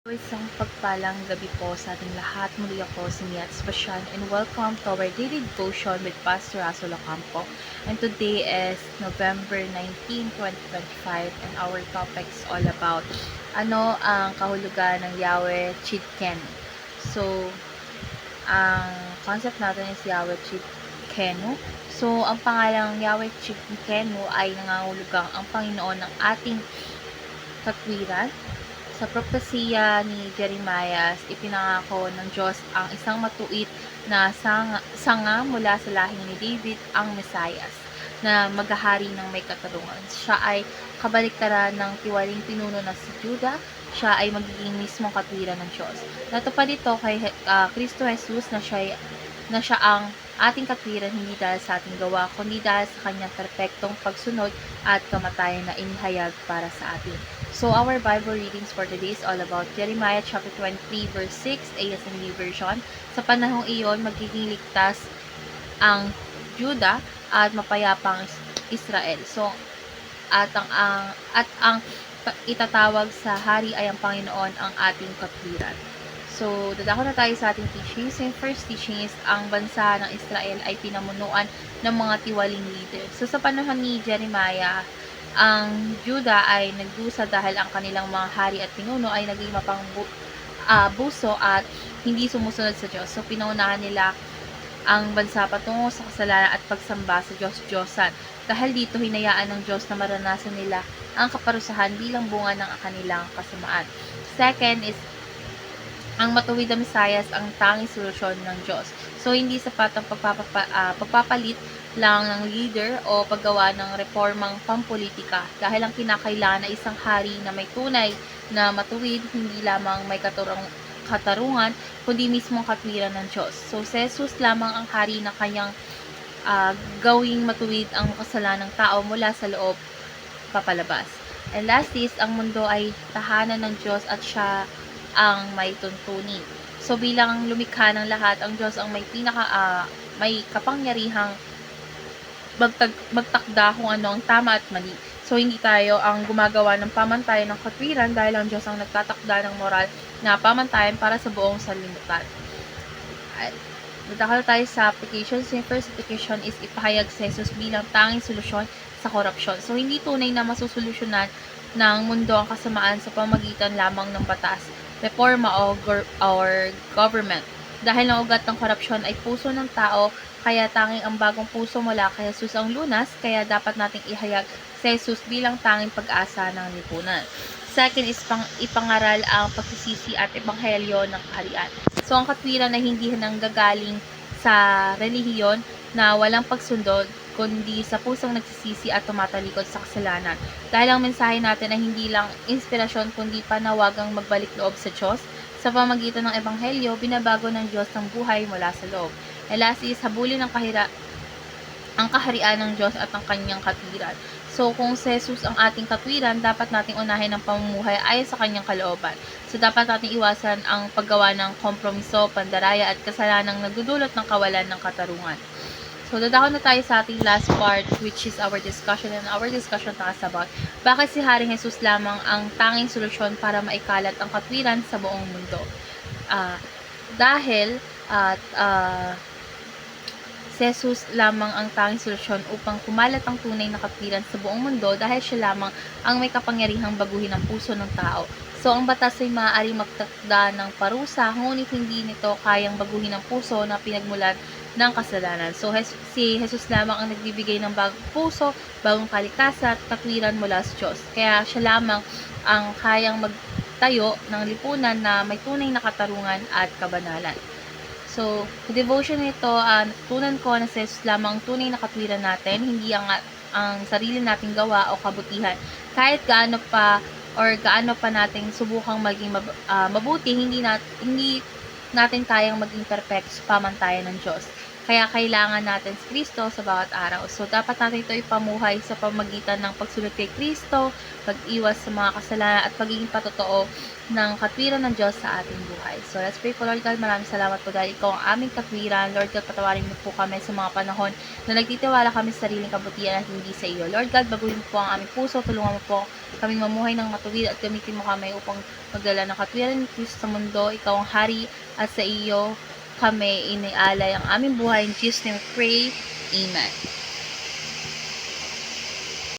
Isang pagpalang gabi po sa ating lahat. Muli ako si Nia Sebastian and welcome to our daily devotion with Pastor Russell Ocampo. And today is November 19, 2025 and our topic is all about ano ang kahulugan ng Yahweh Chidken. So, ang concept natin is Yahweh Chidkenu. So, ang pangalang Yahweh Chidkenu ay nangangahulugang ang Panginoon ng ating katwiran. Sa propesiya ni Jeremiah, ipinangako ng Diyos ang isang matuwid na sanga mula sa lahing ni David, ang Mesayas, na maghahari ng may katarungan. Siya ay kabaliktaran ng tiwaling pinuno na si Juda. Siya ay magiging mismong katwiran ng Diyos. Natupad ito kay Kristo Jesus na siya ang ating katwiran hindi dahil sa ating gawa, kundi dahil sa kanyang perpektong pagsunod at kamatayan na inihayag para sa atin. So, our Bible readings for today is all about Jeremiah chapter 23 verse 6, ASMD version. Sa panahong iyon, magiging ligtas ang Juda at mapayapang Israel. So, ang itatawag sa hari ay ang Panginoon ang ating katwiran. So, dadako na tayo sa ating teachings. Yung first teaching is ang bansa ng Israel ay pinamunuan ng mga tiwaling leader. So, sa panahon ni Jeremiah, ang Juda ay nagdusa dahil ang kanilang mga hari at pinuno ay naging buso at hindi sumusunod sa Diyos. So, pinaunahan nila ang bansa patungo sa kasalanan at pagsamba sa Diyos-Diyosan. Dahil dito, hinayaan ng Diyos na maranasan nila ang kaparusahan bilang bunga ng kanilang kasamaan. Second is ang matuwid na Mesayas ang tanging solusyon ng Diyos. So, hindi sapat ang pagpapalit lang ng leader o paggawa ng reformang pampolitika dahil ang kinakailangan ay isang hari na may tunay na matuwid, hindi lamang may katarungan, kundi mismong katwiran ng Diyos. So, si Jesus lamang ang hari na kanyang gawing matuwid ang kasalanan ng tao mula sa loob papalabas. And last is, ang mundo ay tahanan ng Diyos at siya ang may tuntunin. So, bilang lumikha ng lahat, ang Diyos ang may kapangyarihang magtakda kung ano ang tama at mali. So, hindi tayo ang gumagawa ng pamantayan ng katwiran dahil ang Diyos ang nagtatakda ng moral na pamantayan para sa buong sanlibutan. Dadakal tayo sa applications. Yung first application is ipahayag si Jesus bilang tanging solusyon sa korupsyon. So, hindi tunay na masusolusyonan ng mundo ang kasamaan sa pamagitan lamang ng batas, reforma or government. Dahil ang ugat ng korupsyon ay puso ng tao, kaya tanging ang bagong puso mula kay Jesus ang lunas, kaya dapat nating ihayag si Jesus bilang tanging pag-asa ng lipunan. Second is ipangaral ang pagsisisi at ebanghelyo ng kaharian. So, ang katwiran ay hindi nanggagaling sa relihiyon na walang pagsundod, kundi sa pusong nagsisisi at tumatalikod sa kasalanan. Dahil ang mensahe natin ay hindi lang inspirasyon, kundi panawagang magbalik loob sa Diyos. Sa pamagitan ng ebanghelyo, binabago ng Diyos ang buhay mula sa loob. And last is, habulin ang kaharian ng Diyos at ang kanyang katwiran. So, kung si Jesus ang ating katwiran, dapat nating unahin ang pamumuhay ayon sa kanyang kalooban. So, dapat nating iwasan ang paggawa ng kompromiso, pandaraya at kasalanang nagdudulot ng kawalan ng katarungan. So, dadako na tayo sa ating last part, which is our discussion. And our discussion talks about bakit si Haring Jesus lamang ang tanging solusyon para maikalat ang katwiran sa buong mundo. Dahil si Jesus lamang ang tanging solusyon upang kumalat ang tunay na katwiran sa buong mundo dahil siya lamang ang may kapangyarihang baguhin ang puso ng tao. So, ang batas ay maaaring magtakda ng parusa, ngunit hindi nito kayang baguhin ang puso na pinagmulan ng kasalanan. So, si Jesus lamang ang nagbibigay ng bagong puso, bagong kalikasan at katwiran mula sa Diyos. Kaya siya lamang ang kayang magtayo ng lipunan na may tunay na katarungan at kabanalan. So, sa devotion nito, natutunan ko na si Jesus lamang ang tunay na katwiran natin, hindi ang sarili nating gawa o kabutihan. Kahit gaano pa nating subukang maging mabuti, hindi natin kayang maging perfect sa pamantayan ng Diyos. Kaya kailangan natin si Kristo sa bawat araw. So, dapat natin ito ipamuhay sa pamamagitan ng pagsunod kay Kristo, pag-iwas sa mga kasalanan, at pagiging patotoo ng katwiran ng Diyos sa ating buhay. So, let's pray po. Lord God, maraming salamat po dahil ikaw ang aming katwiran. Lord God, patawarin niyo po kami sa mga panahon na nagtitiwala kami sa sariling kabutihan at hindi sa iyo. Lord God, baguhin mo po ang aming puso. Tulungan mo po kaming mamuhay ng matuwid at gamitin mo kami upang magdala ng katwiran ni Kristo sa mundo. Ikaw ang hari at sa iyo kami inialay ang aming buhay. In Jesus' name we pray. Amen.